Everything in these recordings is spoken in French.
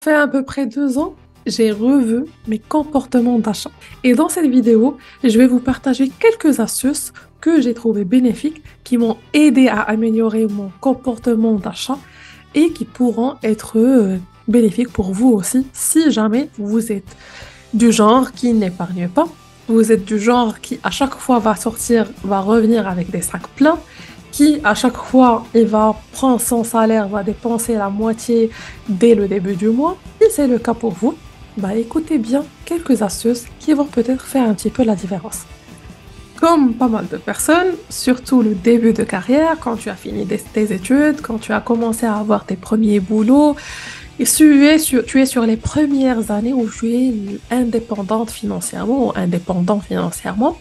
Fait à peu près 2 ans, j'ai revu mes comportements d'achat. Et dans cette vidéo, je vais vous partager quelques astuces que j'ai trouvées bénéfiques, qui m'ont aidé à améliorer mon comportement d'achat et qui pourront être bénéfiques pour vous aussi si jamais vous êtes du genre qui n'épargne pas. Vous êtes du genre qui à chaque fois va sortir, va revenir avec des sacs pleins, qui à chaque fois il va prendre son salaire, va dépenser la moitié dès le début du mois. Si c'est le cas pour vous, bah écoutez bien quelques astuces qui vont peut-être faire un petit peu la différence. Comme pas mal de personnes, surtout le début de carrière, quand tu as fini tes études, quand tu as commencé à avoir tes premiers boulots, et tu es sur les premières années où tu es indépendante financièrement ou indépendant financièrement,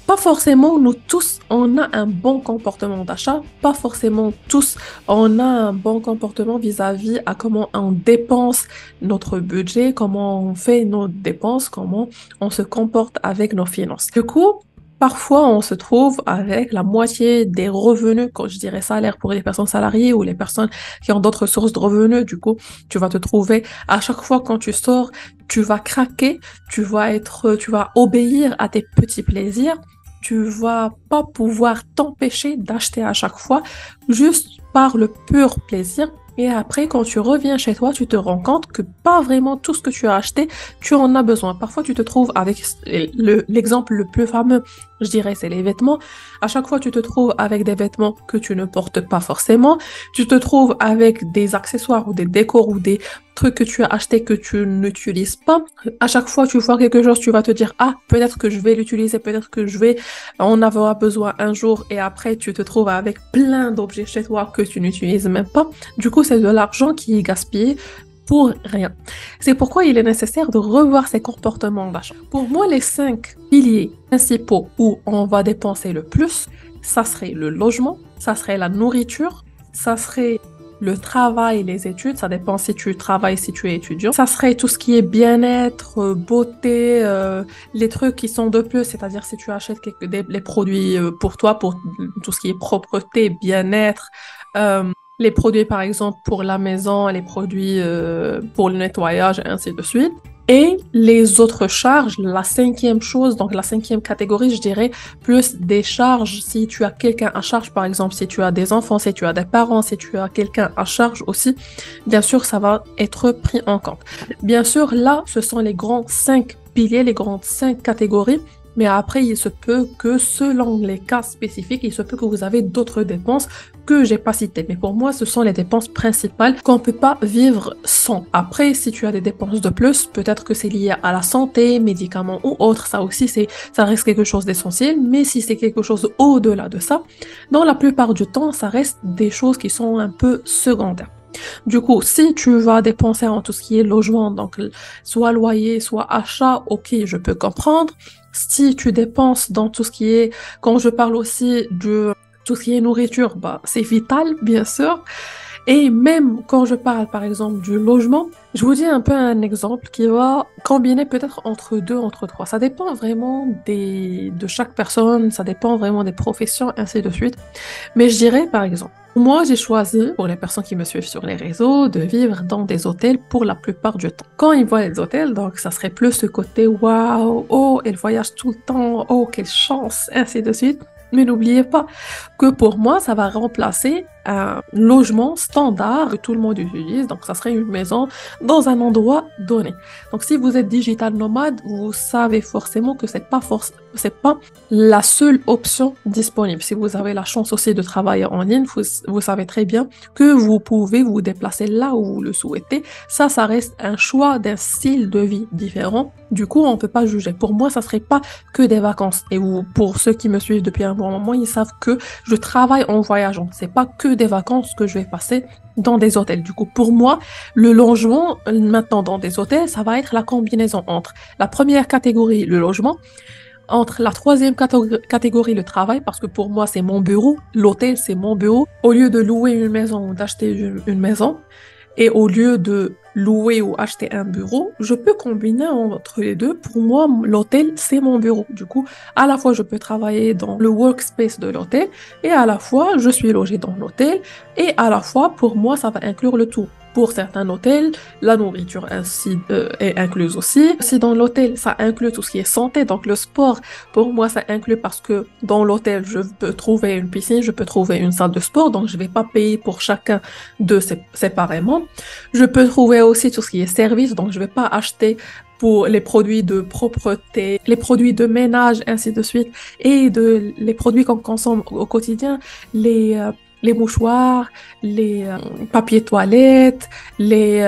pas forcément nous tous, on a un bon comportement d'achat, pas forcément tous, on a un bon comportement vis-à-vis à comment on dépense notre budget, comment on fait nos dépenses, comment on se comporte avec nos finances. Du coup, parfois on se trouve avec la moitié des revenus, quand je dirais salaire pour les personnes salariées ou les personnes qui ont d'autres sources de revenus. Du coup, tu vas te trouver à chaque fois quand tu sors, tu vas craquer, tu vas obéir à tes petits plaisirs. Tu vas pas pouvoir t'empêcher d'acheter à chaque fois juste par le pur plaisir. Et après, quand tu reviens chez toi, tu te rends compte que pas vraiment tout ce que tu as acheté, tu en as besoin. Parfois, tu te trouves avec l'exemple le plus fameux, je dirais, c'est les vêtements. À chaque fois, tu te trouves avec des vêtements que tu ne portes pas forcément. Tu te trouves avec des accessoires ou des décors ou des trucs que tu as achetés que tu n'utilises pas. À chaque fois, tu vois quelque chose, tu vas te dire, ah, peut-être que je vais l'utiliser, peut-être que je vais en avoir besoin un jour et après, tu te trouves avec plein d'objets chez toi que tu n'utilises même pas. Du coup, c'est de l'argent qui est gaspillé pour rien. C'est pourquoi il est nécessaire de revoir ses comportements d'achat. Pour moi, les 5 piliers principaux où on va dépenser le plus, ça serait le logement, ça serait la nourriture, ça serait le travail, les études, ça dépend si tu travailles, si tu es étudiant. Ça serait tout ce qui est bien-être, beauté, les trucs qui sont de plus, c'est-à-dire si tu achètes les produits pour toi, pour tout ce qui est propreté, bien-être, euh, les produits par exemple pour la maison, les produits pour le nettoyage et ainsi de suite. Et les autres charges, la 5e chose, donc la 5e catégorie, je dirais, plus des charges, si tu as quelqu'un à charge, par exemple, si tu as des enfants, si tu as des parents, si tu as quelqu'un à charge aussi, bien sûr, ça va être pris en compte. Bien sûr, là, ce sont les grands 5 piliers, les grandes 5 catégories. Mais après, il se peut que selon les cas spécifiques, il se peut que vous avez d'autres dépenses que j'ai pas citées. Mais pour moi, ce sont les dépenses principales qu'on peut pas vivre sans. Après, si tu as des dépenses de plus, peut-être que c'est lié à la santé, médicaments ou autre. Ça aussi, ça reste quelque chose d'essentiel. Mais si c'est quelque chose au-delà de ça, dans la plupart du temps, ça reste des choses qui sont un peu secondaires. Du coup, si tu vas dépenser en tout ce qui est logement, donc soit loyer, soit achat, ok, je peux comprendre. Si tu dépenses dans tout ce qui est, quand je parle aussi de tout ce qui est nourriture, bah, c'est vital, bien sûr. Et même quand je parle, par exemple, du logement, je vous dis un peu un exemple qui va combiner peut-être entre deux, entre trois. Ça dépend vraiment de chaque personne, ça dépend vraiment des professions, ainsi de suite. Mais je dirais, par exemple, moi, j'ai choisi, pour les personnes qui me suivent sur les réseaux, de vivre dans des hôtels pour la plupart du temps. Quand ils voient les hôtels, donc ça serait plus ce côté waouh, oh, elle voyage tout le temps, oh, quelle chance, ainsi de suite. Mais n'oubliez pas que pour moi, ça va remplacer un logement standard que tout le monde utilise. Donc, ça serait une maison dans un endroit donné. Donc, si vous êtes digital nomade, vous savez forcément que c'est pas la seule option disponible. Si vous avez la chance aussi de travailler en ligne, vous savez très bien que vous pouvez vous déplacer là où vous le souhaitez. Ça reste un choix d'un style de vie différent. Du coup, on peut pas juger. Pour moi, ça serait pas que des vacances. Et pour ceux qui me suivent depuis un bon moment, ils savent que je travaille en voyageant. C'est pas que des vacances que je vais passer dans des hôtels. Du coup, pour moi, le logement, maintenant dans des hôtels, ça va être la combinaison entre la première catégorie, le logement, entre la troisième catégorie, le travail, parce que pour moi, c'est mon bureau. L'hôtel, c'est mon bureau. Au lieu de louer une maison ou d'acheter une maison, et au lieu de louer ou acheter un bureau, je peux combiner entre les deux. Pour moi, l'hôtel, c'est mon bureau. Du coup, à la fois, je peux travailler dans le workspace de l'hôtel et à la fois, je suis logée dans l'hôtel et à la fois, pour moi, ça va inclure le tout. Pour certains hôtels, la nourriture ainsi est incluse aussi. Si dans l'hôtel, ça inclut tout ce qui est santé, donc le sport, pour moi, ça inclut parce que dans l'hôtel, je peux trouver une piscine, je peux trouver une salle de sport, donc je vais pas payer pour chacun de séparément. Je peux trouver aussi tout ce qui est service, donc je vais pas acheter pour les produits de propreté, les produits de ménage, ainsi de suite, et les produits qu'on consomme au quotidien, les mouchoirs, les papiers toilettes, les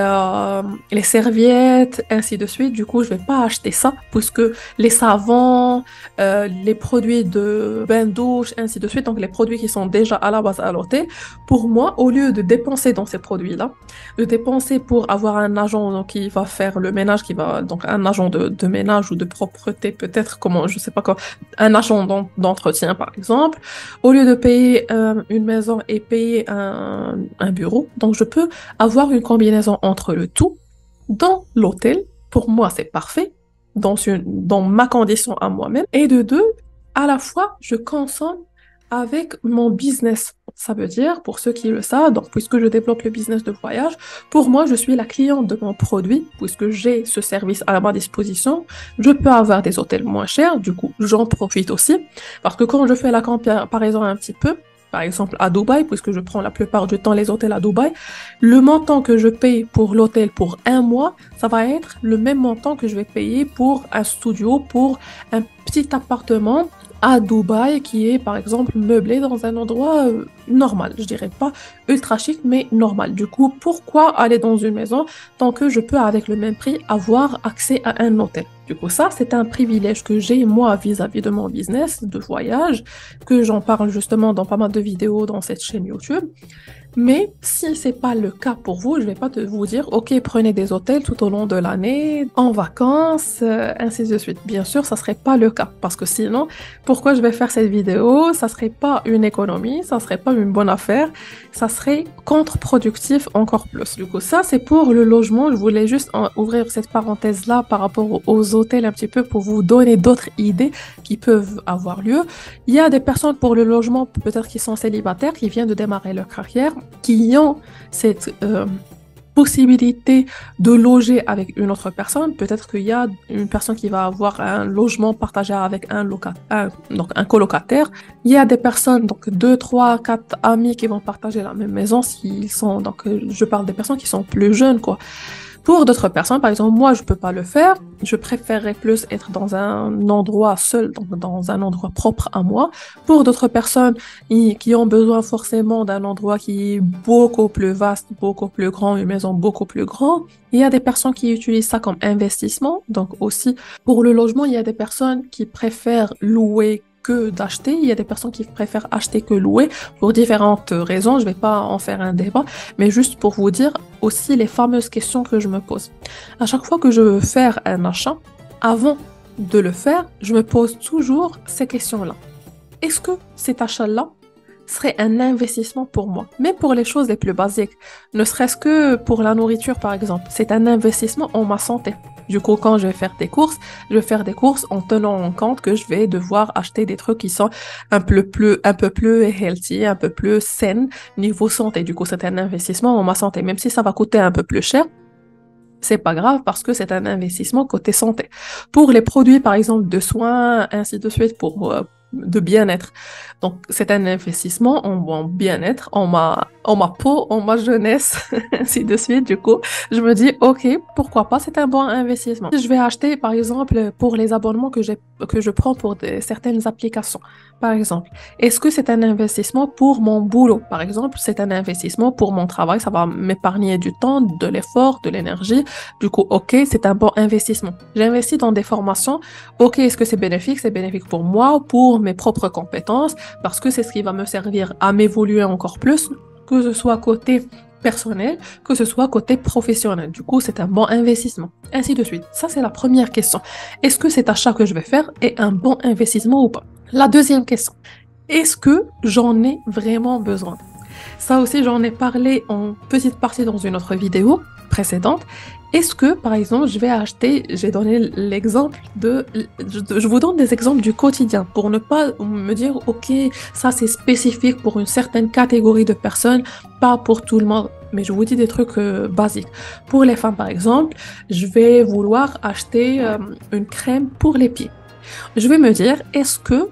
serviettes, ainsi de suite. Du coup, je vais pas acheter ça puisque les savons, les produits de bain-douche, ainsi de suite, donc les produits qui sont déjà à la base à l'hôtel, pour moi, au lieu de dépenser dans ces produits-là, de dépenser pour avoir un agent donc, qui va faire le ménage, donc un agent de ménage ou de propreté, peut-être, comment, je sais pas quoi, un agent d'entretien, par exemple, au lieu de payer une maison et payer un bureau. Donc, je peux avoir une combinaison entre le tout dans l'hôtel. Pour moi, c'est parfait dans ma condition à moi-même. Et de deux, à la fois, je consomme avec mon business. Ça veut dire, pour ceux qui le savent, donc puisque je développe le business de voyage, pour moi, je suis la cliente de mon produit, puisque j'ai ce service à ma disposition. Je peux avoir des hôtels moins chers, du coup, j'en profite aussi. Parce que quand je fais la comparaison un petit peu, par exemple à Dubaï, puisque je prends la plupart du temps les hôtels à Dubaï, le montant que je paye pour l'hôtel pour un mois, ça va être le même montant que je vais payer pour un studio, pour un petit appartement à Dubaï qui est par exemple meublé dans un endroit normal, je dirais pas ultra chic mais normal. Du coup, pourquoi aller dans une maison tant que je peux avec le même prix avoir accès à un hôtel? Du coup, ça c'est un privilège que j'ai moi vis-à-vis de mon business de voyage, que j'en parle justement dans pas mal de vidéos dans cette chaîne YouTube. Mais si c'est pas le cas pour vous, je vais pas vous dire, ok, prenez des hôtels tout au long de l'année, en vacances, ainsi de suite. Bien sûr, ça serait pas le cas, parce que sinon, pourquoi je vais faire cette vidéo? Ça serait pas une économie, ça serait pas une bonne affaire, ça serait contre-productif encore plus. Du coup, ça c'est pour le logement. Je voulais juste ouvrir cette parenthèse-là par rapport aux hôtels un petit peu pour vous donner d'autres idées qui peuvent avoir lieu. Il y a des personnes pour le logement, peut-être qui sont célibataires, qui viennent de démarrer leur carrière, qui ont cette possibilité de loger avec une autre personne. Peut-être qu'il y a une personne qui va avoir un logement partagé avec donc un colocataire. Il y a des personnes, donc 2, 3, 4 amis qui vont partager la même maison s'ils sont, donc je parle des personnes qui sont plus jeunes, quoi. Pour d'autres personnes, par exemple, moi, je peux pas le faire. Je préférerais plus être dans un endroit seul, donc dans un endroit propre à moi. Pour d'autres personnes qui ont besoin forcément d'un endroit qui est beaucoup plus vaste, beaucoup plus grand, une maison beaucoup plus grande, il y a des personnes qui utilisent ça comme investissement. Donc aussi, pour le logement, il y a des personnes qui préfèrent louer que d'acheter. Il y a des personnes qui préfèrent acheter que louer pour différentes raisons. Je vais pas en faire un débat, mais juste pour vous dire aussi les fameuses questions que je me pose. À chaque fois que je veux faire un achat, avant de le faire, je me pose toujours ces questions-là. Est-ce que cet achat-là serait un investissement pour moi? Même pour les choses les plus basiques, ne serait-ce que pour la nourriture par exemple, c'est un investissement en ma santé. Du coup, quand je vais faire des courses, je vais faire des courses en tenant en compte que je vais devoir acheter des trucs qui sont un peu plus healthy, un peu plus saines niveau santé. Du coup, c'est un investissement en ma santé. Même si ça va coûter un peu plus cher, c'est pas grave parce que c'est un investissement côté santé. Pour les produits, par exemple, de soins, ainsi de suite, de bien-être. Donc, c'est un investissement en mon bien-être, en ma peau, en ma jeunesse, ainsi de suite. Du coup, je me dis, ok, pourquoi pas, c'est un bon investissement. Je vais acheter, par exemple, pour les abonnements que je prends pour certaines applications. Par exemple, est-ce que c'est un investissement pour mon boulot? Par exemple, c'est un investissement pour mon travail, ça va m'épargner du temps, de l'effort, de l'énergie. Du coup, ok, c'est un bon investissement. J'investis dans des formations. Ok, est-ce que c'est bénéfique? C'est bénéfique pour moi, pour mes propres compétences, parce que c'est ce qui va me servir à m'évoluer encore plus, que ce soit côté personnel, que ce soit côté professionnel. Du coup, c'est un bon investissement. Ainsi de suite. Ça, c'est la première question. Est-ce que cet achat que je vais faire est un bon investissement ou pas? La deuxième question. Est-ce que j'en ai vraiment besoin? Ça aussi, j'en ai parlé en petite partie dans une autre vidéo précédente. Est-ce que, par exemple, je vais acheter, j'ai donné l'exemple je vous donne des exemples du quotidien pour ne pas me dire, ok, ça c'est spécifique pour une certaine catégorie de personnes, pas pour tout le monde. mais je vous dis des trucs basiques. Pour les femmes, par exemple, je vais vouloir acheter une crème pour les pieds. Je vais me dire, est-ce que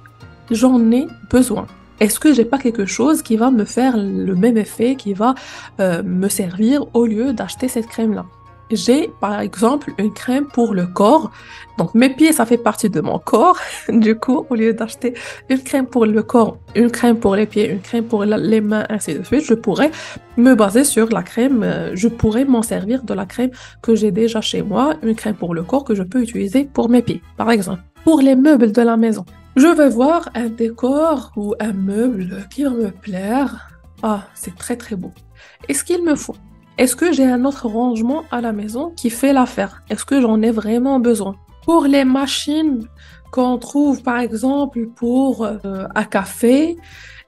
j'en ai besoin? Est-ce que j'ai pas quelque chose qui va me faire le même effet, qui va me servir au lieu d'acheter cette crème-là? J'ai par exemple une crème pour le corps. Donc mes pieds, ça fait partie de mon corps. Du coup, au lieu d'acheter une crème pour le corps, une crème pour les pieds, une crème pour les mains, ainsi de suite, je pourrais me baser sur la crème. Je pourrais m'en servir de la crème que j'ai déjà chez moi, une crème pour le corps que je peux utiliser pour mes pieds, par exemple. Pour les meubles de la maison, je vais voir un décor ou un meuble qui va me plaire. Ah, c'est très très beau. Est-ce qu'il me faut? Est-ce que j'ai un autre rangement à la maison qui fait l'affaire? Est-ce que j'en ai vraiment besoin? Pour les machines qu'on trouve par exemple pour à café,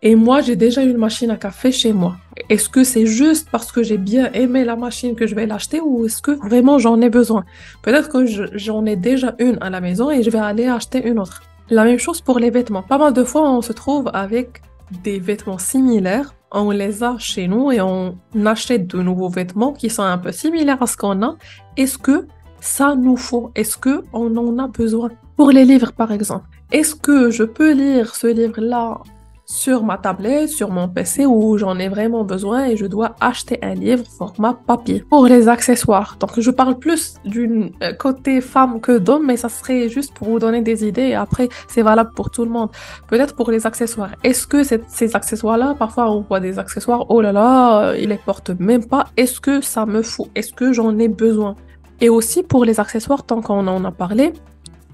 et moi j'ai déjà une machine à café chez moi. Est-ce que c'est juste parce que j'ai bien aimé la machine que je vais l'acheter ou est-ce que vraiment j'en ai besoin? Peut-être que j'en ai déjà une à la maison et je vais aller acheter une autre. La même chose pour les vêtements. Pas mal de fois on se trouve avec des vêtements similaires. On les a chez nous et on achète de nouveaux vêtements qui sont un peu similaires à ce qu'on a. Est-ce que ça nous faut? Est-ce que on en a besoin? Pour les livres, par exemple. Est-ce que je peux lire ce livre-là sur ma tablette, sur mon PC, où j'en ai vraiment besoin et je dois acheter un livre format papier? Pour les accessoires. Donc, je parle plus d'une côté femme que d'homme, mais ça serait juste pour vous donner des idées et après, c'est valable pour tout le monde. Peut-être pour les accessoires. Est-ce que ces accessoires-là, parfois on voit des accessoires, oh là là, ils les portent même pas. Est-ce que ça me faut? Est-ce que j'en ai besoin? Et aussi pour les accessoires, tant qu'on en a parlé,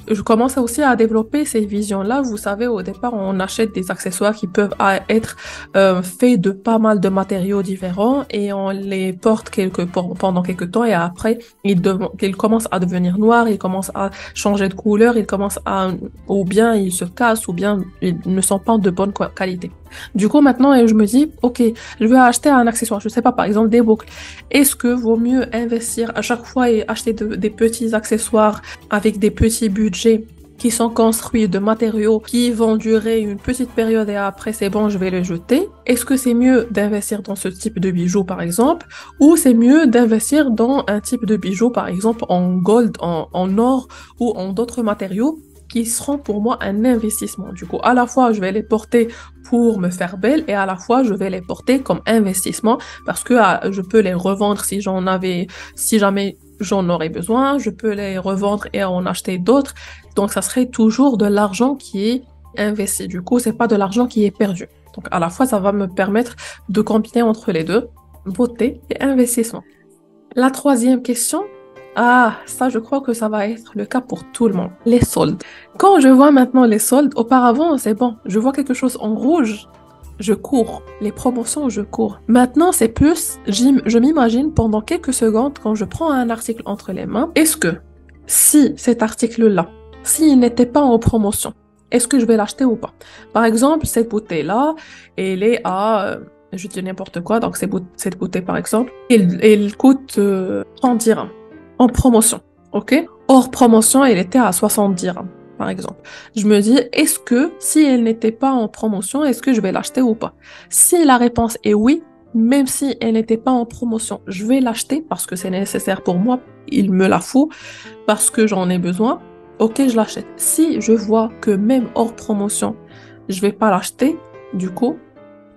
je commence aussi à développer ces visions-là. Vous savez, au départ, on achète des accessoires qui peuvent être faits de pas mal de matériaux différents et on les porte pendant quelques temps et après, ils commencent à devenir noirs, ils commencent à changer de couleur, ou bien ils se cassent, ou bien ils ne sont pas de bonne qualité. Du coup, maintenant, je me dis, ok, je vais acheter un accessoire, je sais pas, par exemple, des boucles. Est-ce que vaut mieux investir à chaque fois et acheter des petits accessoires avec des petits budgets qui sont construits de matériaux qui vont durer une petite période et après c'est bon, je vais les jeter? Est-ce que c'est mieux d'investir dans ce type de bijoux, par exemple, ou c'est mieux d'investir dans un type de bijoux, par exemple, en gold, en or ou en d'autres matériaux qui seront pour moi un investissement. Du coup, à la fois, je vais les porter pour me faire belle et à la fois, je vais les porter comme investissement parce que je peux les revendre si jamais j'en aurais besoin, je peux les revendre et en acheter d'autres. Donc, ça serait toujours de l'argent qui est investi. Du coup, c'est pas de l'argent qui est perdu. Donc, à la fois, ça va me permettre de combiner entre les deux, beauté et investissement. La troisième question, ça, je crois que ça va être le cas pour tout le monde. Les soldes. Quand je vois maintenant les soldes, auparavant, c'est bon. Je vois quelque chose en rouge, je cours. Les promotions, je cours. Maintenant, c'est plus, je m'imagine pendant quelques secondes quand je prends un article entre les mains. Est-ce que, si cet article-là, s'il n'était pas en promotion, est-ce que je vais l'acheter ou pas? Par exemple, cette bouteille-là, elle est à, je dis n'importe quoi, donc cette bouteille, par exemple, elle coûte 30 dirhams. En promotion, ok? Hors promotion, elle était à 70 dirhams, par exemple. Je me dis, est-ce que, si elle n'était pas en promotion, est-ce que je vais l'acheter ou pas? Si la réponse est oui, même si elle n'était pas en promotion, je vais l'acheter parce que c'est nécessaire pour moi, il me la faut, parce que j'en ai besoin, ok, je l'achète. Si je vois que même hors promotion, je vais pas l'acheter, du coup,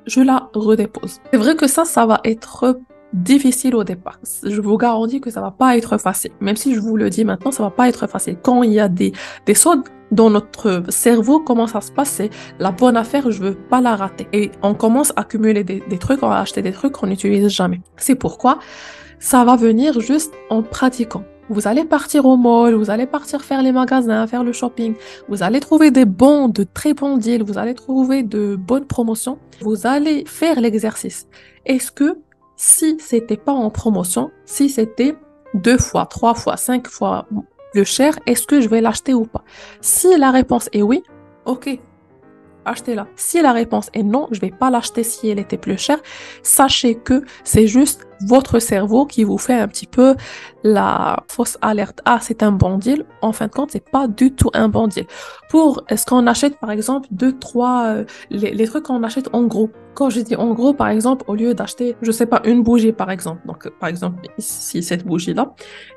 je la redépose. C'est vrai que ça va être difficile au départ. Je vous garantis que ça va pas être facile. Même si je vous le dis maintenant, ça va pas être facile. Quand il y a des soldes dans notre cerveau, comment ça se passe? C'est la bonne affaire, je veux pas la rater. Et on commence à accumuler des trucs, on va acheter des trucs qu'on n'utilise jamais. C'est pourquoi ça va venir juste en pratiquant. Vous allez partir au mall, vous allez partir faire les magasins, faire le shopping, vous allez trouver de très bons deals, vous allez trouver de bonnes promotions, vous allez faire l'exercice. Est-ce que si c'était pas en promotion, si c'était 2 fois, 3 fois, 5 fois plus cher, est-ce que je vais l'acheter ou pas? Si la réponse est oui, ok, achetez-la. Si la réponse est non, je vais pas l'acheter si elle était plus chère. Sachez que c'est juste votre cerveau qui vous fait un petit peu la fausse alerte. Ah, c'est un bon deal. En fin de compte, c'est pas du tout un bon deal. Pour ce qu'on achète, par exemple, deux, trois, les trucs qu'on achète en gros. Quand je dis en gros, par exemple, au lieu d'acheter, je sais pas, une bougie, par exemple. Donc, par exemple, ici, cette bougie-là.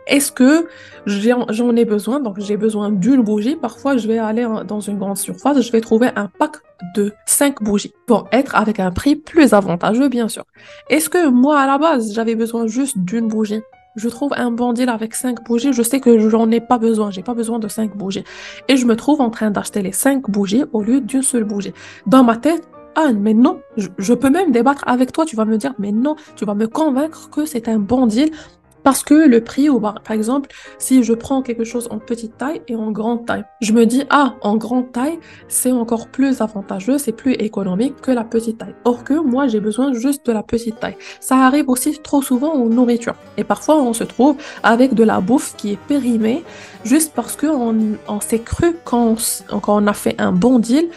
Est-ce que j'en ai besoin? Donc, j'ai besoin d'une bougie. Parfois, je vais aller dans une grande surface, je vais trouver un pack de 5 bougies pour être avec un prix plus avantageux, bien sûr. Est-ce que moi, à la base, j'avais besoin juste d'une bougie? Je trouve un bon deal avec 5 bougies. Je sais que j'en ai pas besoin. J'ai pas besoin de 5 bougies. Et je me trouve en train d'acheter les 5 bougies au lieu d'une seule bougie. Dans ma tête, ah, mais non, je peux même débattre avec toi. Tu vas me dire, mais non, tu vas me convaincre que c'est un bon deal. Parce que le prix, ou par exemple, si je prends quelque chose en petite taille et en grande taille, je me dis, ah, en grande taille, c'est encore plus avantageux, c'est plus économique que la petite taille. Or que moi, j'ai besoin juste de la petite taille. Ça arrive aussi trop souvent aux nourritures. Et parfois, on se trouve avec de la bouffe qui est périmée juste parce qu'on s'est cru quand on a fait un bon deal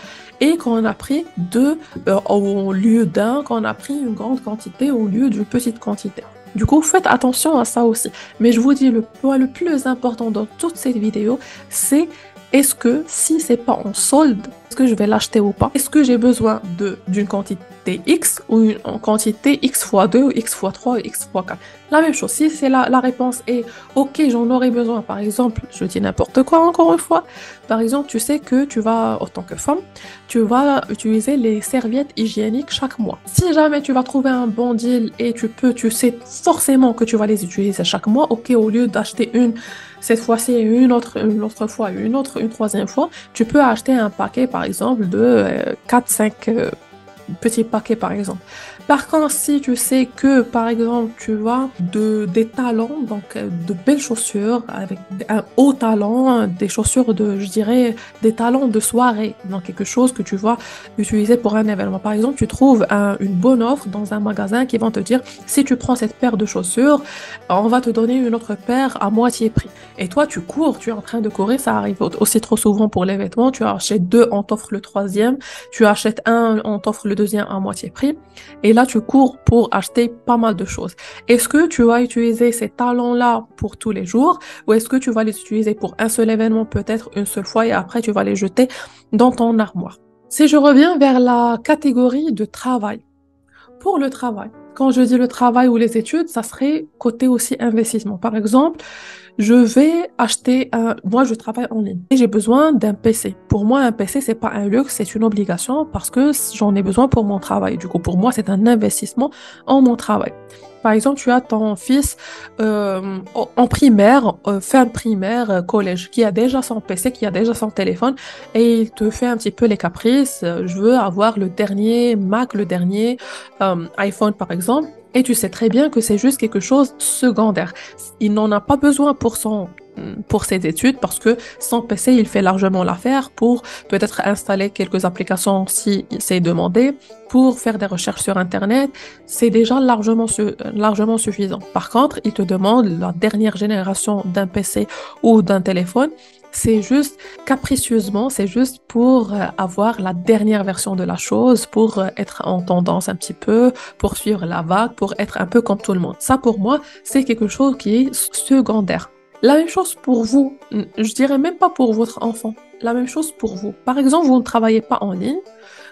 et qu'on a pris deux au lieu d'un, qu'on a pris une grande quantité au lieu d'une petite quantité. Du coup, faites attention à ça aussi. Mais je vous dis, le point le plus important dans toute cette vidéo, c'est est-ce que si c'est pas en solde, est-ce que je vais l'acheter ou pas? Est-ce que j'ai besoin d'une quantité X ou une quantité X fois 2 ou X fois 3 ou X fois 4? La même chose, si c'est la réponse est OK, j'en aurais besoin, par exemple, je dis n'importe quoi encore une fois, par exemple, tu sais que tu vas, en tant que femme, tu vas utiliser les serviettes hygiéniques chaque mois. Si jamais tu vas trouver un bon deal et tu sais forcément que tu vas les utiliser chaque mois, OK, au lieu d'acheter une, cette fois-ci une autre fois, une troisième fois, tu peux acheter un paquet, par exemple, de 4-5 petits paquets, par exemple. Par contre, si tu sais que, par exemple, tu as des talons, donc de belles chaussures avec un haut talon, des chaussures je dirais, des talons de soirée, donc quelque chose que tu vas utiliser pour un événement. Par exemple, tu trouves une bonne offre dans un magasin qui vont te dire, si tu prends cette paire de chaussures, on va te donner une autre paire à moitié prix. Et toi, tu cours, tu es en train de courir, ça arrive aussi trop souvent pour les vêtements, tu achètes deux, on t'offre le troisième, tu achètes un, on t'offre le deuxième à moitié prix. Et là, tu cours pour acheter pas mal de choses. Est-ce que tu vas utiliser ces talons-là pour tous les jours ou est-ce que tu vas les utiliser pour un seul événement, peut-être une seule fois et après tu vas les jeter dans ton armoire? Si je reviens vers la catégorie de travail, pour le travail, quand je dis le travail ou les études, ça serait côté aussi investissement. Par exemple, je vais acheter moi je travaille en ligne et j'ai besoin d'un PC. Pour moi, un PC, c'est pas un luxe, c'est une obligation parce que j'en ai besoin pour mon travail. Du coup, pour moi, c'est un investissement en mon travail. Par exemple, tu as ton fils en primaire, fin primaire, collège, qui a déjà son PC, qui a déjà son téléphone, et il te fait un petit peu les caprices. Je veux avoir le dernier Mac, le dernier iPhone, par exemple. Et tu sais très bien que c'est juste quelque chose de secondaire. Il n'en a pas besoin pour ses études parce que son PC, il fait largement l'affaire pour peut-être installer quelques applications si c'est demandé, pour faire des recherches sur Internet. C'est déjà largement suffisant. Par contre, il te demande la dernière génération d'un PC ou d'un téléphone. C'est juste capricieusement, c'est juste pour avoir la dernière version de la chose, pour être en tendance un petit peu, pour suivre la vague, pour être un peu comme tout le monde. Ça, pour moi, c'est quelque chose qui est secondaire. La même chose pour vous, je dirais même pas pour votre enfant, la même chose pour vous. Par exemple, vous ne travaillez pas en ligne,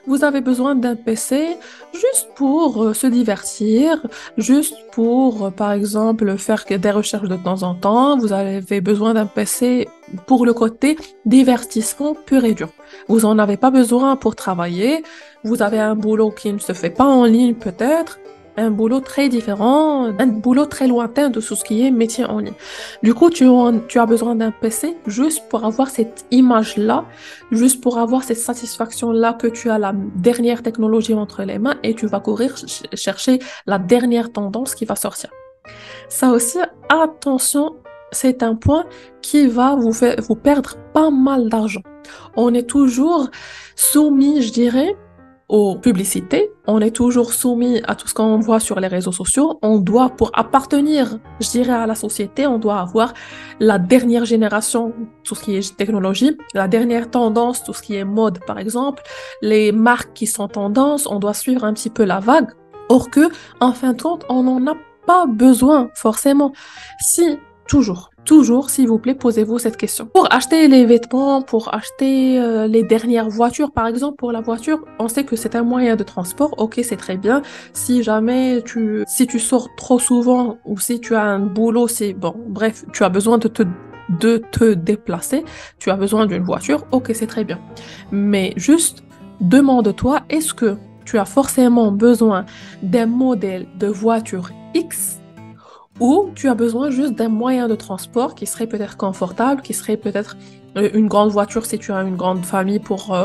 vous avez besoin d'un PC juste pour se divertir, juste pour, par exemple, faire des recherches de temps en temps. Vous avez besoin d'un PC pour le côté divertissement pur et dur. Vous n'en avez pas besoin pour travailler. Vous avez un boulot qui ne se fait pas en ligne peut-être. Un boulot très différent, un boulot très lointain de tout ce qui est métier en ligne. Du coup, tu as besoin d'un PC juste pour avoir cette image-là, juste pour avoir cette satisfaction-là que tu as la dernière technologie entre les mains et tu vas courir chercher la dernière tendance qui va sortir. Ça aussi, attention, c'est un point qui va vous perdre pas mal d'argent. On est toujours soumis, je dirais, aux publicités, on est toujours soumis à tout ce qu'on voit sur les réseaux sociaux. On doit, pour appartenir, je dirais, à la société, on doit avoir la dernière génération, tout ce qui est technologie, la dernière tendance, tout ce qui est mode, par exemple, les marques qui sont tendances, on doit suivre un petit peu la vague. Or que, en fin de compte, on n'en a pas besoin forcément. Si, toujours, s'il vous plaît, posez-vous cette question. Pour acheter les vêtements, pour acheter les dernières voitures, par exemple, pour la voiture, on sait que c'est un moyen de transport, ok, c'est très bien. Si tu sors trop souvent ou si tu as un boulot, bon, bref, tu as besoin de te déplacer, tu as besoin d'une voiture, ok, c'est très bien. Mais juste, demande-toi, est-ce que tu as forcément besoin d'un modèle de voiture X ou tu as besoin juste d'un moyen de transport qui serait peut-être confortable, qui serait peut-être une grande voiture si tu as une grande famille pour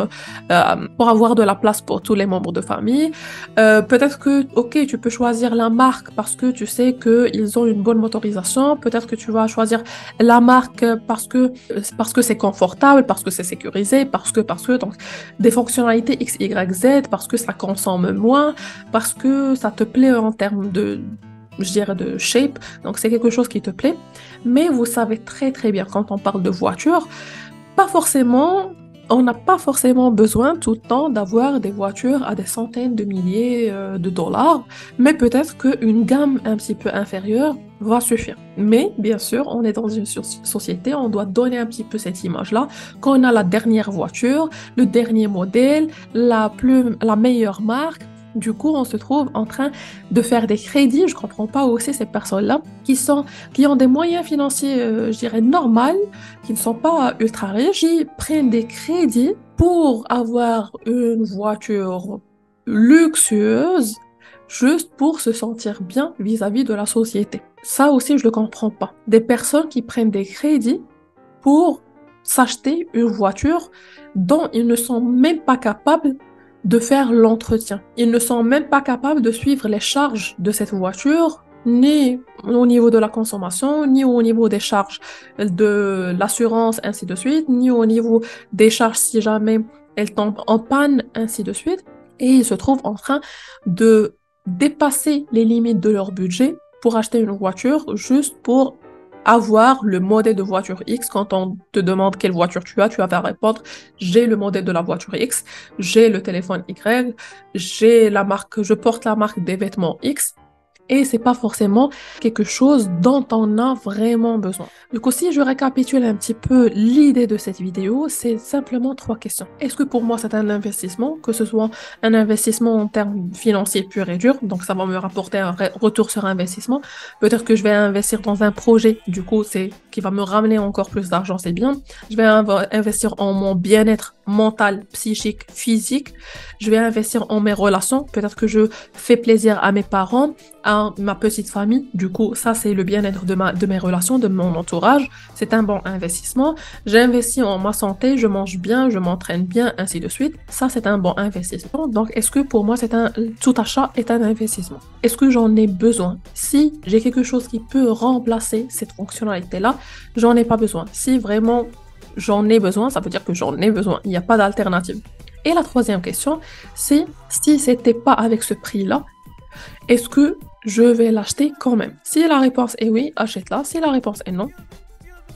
avoir de la place pour tous les membres de famille. Peut-être que, ok, tu peux choisir la marque parce que tu sais qu'ils ont une bonne motorisation. Peut-être que tu vas choisir la marque parce que c'est confortable, parce que c'est sécurisé, donc des fonctionnalités X, Y, Z, parce que ça consomme moins, parce que ça te plaît en termes je dirais de shape, donc c'est quelque chose qui te plaît, mais vous savez très très bien quand on parle de voiture, on n'a pas forcément besoin tout le temps d'avoir des voitures à des centaines de milliers de dollars, mais peut-être qu'une gamme un petit peu inférieure va suffire. Mais bien sûr, on est dans une société, on doit donner un petit peu cette image-là, qu'on a la dernière voiture, le dernier modèle, la meilleure marque. Du coup, on se trouve en train de faire des crédits. Je comprends pas aussi ces personnes-là qui ont des moyens financiers, je dirais, normaux, qui ne sont pas ultra riches, qui prennent des crédits pour avoir une voiture luxueuse juste pour se sentir bien vis-à-vis de la société. Ça aussi, je le comprends pas. Des personnes qui prennent des crédits pour s'acheter une voiture dont ils ne sont même pas capables de faire l'entretien. Ils ne sont même pas capables de suivre les charges de cette voiture, ni au niveau de la consommation, ni au niveau des charges de l'assurance, ainsi de suite, ni au niveau des charges si jamais elles tombent en panne, ainsi de suite. Et ils se trouvent en train de dépasser les limites de leur budget pour acheter une voiture juste pour avoir le modèle de voiture X. Quand on te demande quelle voiture tu vas répondre, j'ai le modèle de la voiture X, j'ai le téléphone Y, je porte la marque des vêtements X. Et c'est pas forcément quelque chose dont on a vraiment besoin. Du coup, si je récapitule un petit peu l'idée de cette vidéo, c'est simplement 3 questions. Est-ce que pour moi c'est un investissement, que ce soit un investissement en termes financiers pur et dur, donc ça va me rapporter un retour sur investissement. Peut-être que je vais investir dans un projet, du coup, qui va me ramener encore plus d'argent, c'est bien. Je vais investir en mon bien-être mental, psychique, physique. Je vais investir en mes relations. Peut-être que je fais plaisir à mes parents, à ma petite famille. Du coup, ça, c'est le bien-être de mes relations, de mon entourage. C'est un bon investissement. J'investis en ma santé, je mange bien, je m'entraîne bien, ainsi de suite. Ça, c'est un bon investissement. Donc, est-ce que pour moi, tout achat est un investissement? Est-ce que j'en ai besoin? Si j'ai quelque chose qui peut remplacer cette fonctionnalité-là, j'en ai pas besoin. Si vraiment j'en ai besoin, ça veut dire que j'en ai besoin. Il n'y a pas d'alternative. Et la troisième question, c'est si c'était pas avec ce prix-là, est-ce que je vais l'acheter quand même? Si la réponse est oui, achète-la. Si la réponse est non,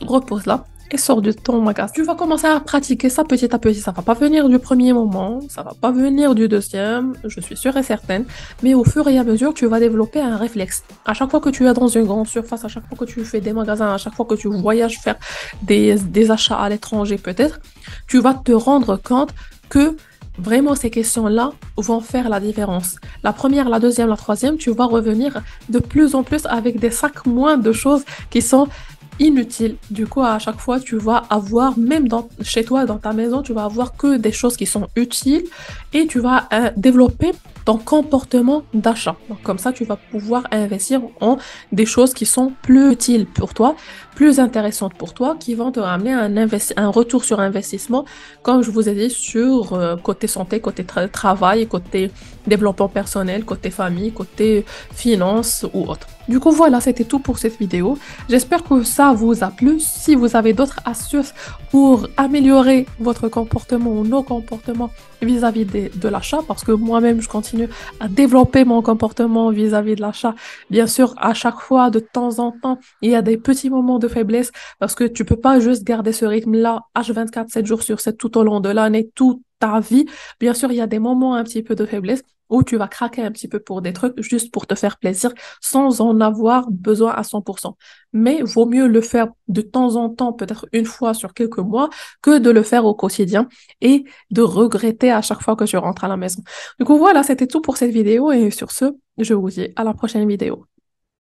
repose-la et sors de ton magasin. Tu vas commencer à pratiquer ça petit à petit. Ça va pas venir du premier moment, ça va pas venir du deuxième, je suis sûre et certaine. Mais au fur et à mesure, tu vas développer un réflexe. À chaque fois que tu es dans une grande surface, à chaque fois que tu fais des magasins, à chaque fois que tu voyages faire des achats à l'étranger peut-être, tu vas te rendre compte que vraiment, ces questions-là vont faire la différence. La première, la deuxième, la troisième, tu vas revenir de plus en plus avec des sacs moins de choses qui sont inutiles. Du coup, à chaque fois, tu vas avoir, même chez toi, dans ta maison, tu vas avoir que des choses qui sont utiles et tu vas développer ton comportement d'achat. Donc, comme ça, tu vas pouvoir investir en des choses qui sont plus utiles pour toi, plus intéressantes pour toi, qui vont te ramener un retour sur investissement, comme je vous ai dit, sur côté santé, côté travail, côté développement personnel, côté famille, côté finance ou autre. Du coup, voilà, c'était tout pour cette vidéo. J'espère que ça vous a plu. Si vous avez d'autres astuces pour améliorer votre comportement ou nos comportements vis-à-vis de l'achat, parce que moi-même, je continue à développer mon comportement vis-à-vis de l'achat. Bien sûr, à chaque fois, de temps en temps, il y a des petits moments de faiblesse parce que tu peux pas juste garder ce rythme-là H24, 7 jours sur 7 tout au long de l'année, toute ta vie. Bien sûr, il y a des moments un petit peu de faiblesse. où tu vas craquer un petit peu pour des trucs juste pour te faire plaisir sans en avoir besoin à 100%. Mais vaut mieux le faire de temps en temps, peut-être une fois sur quelques mois, que de le faire au quotidien et de regretter à chaque fois que tu rentres à la maison. Du coup, voilà, c'était tout pour cette vidéo et sur ce, je vous dis à la prochaine vidéo.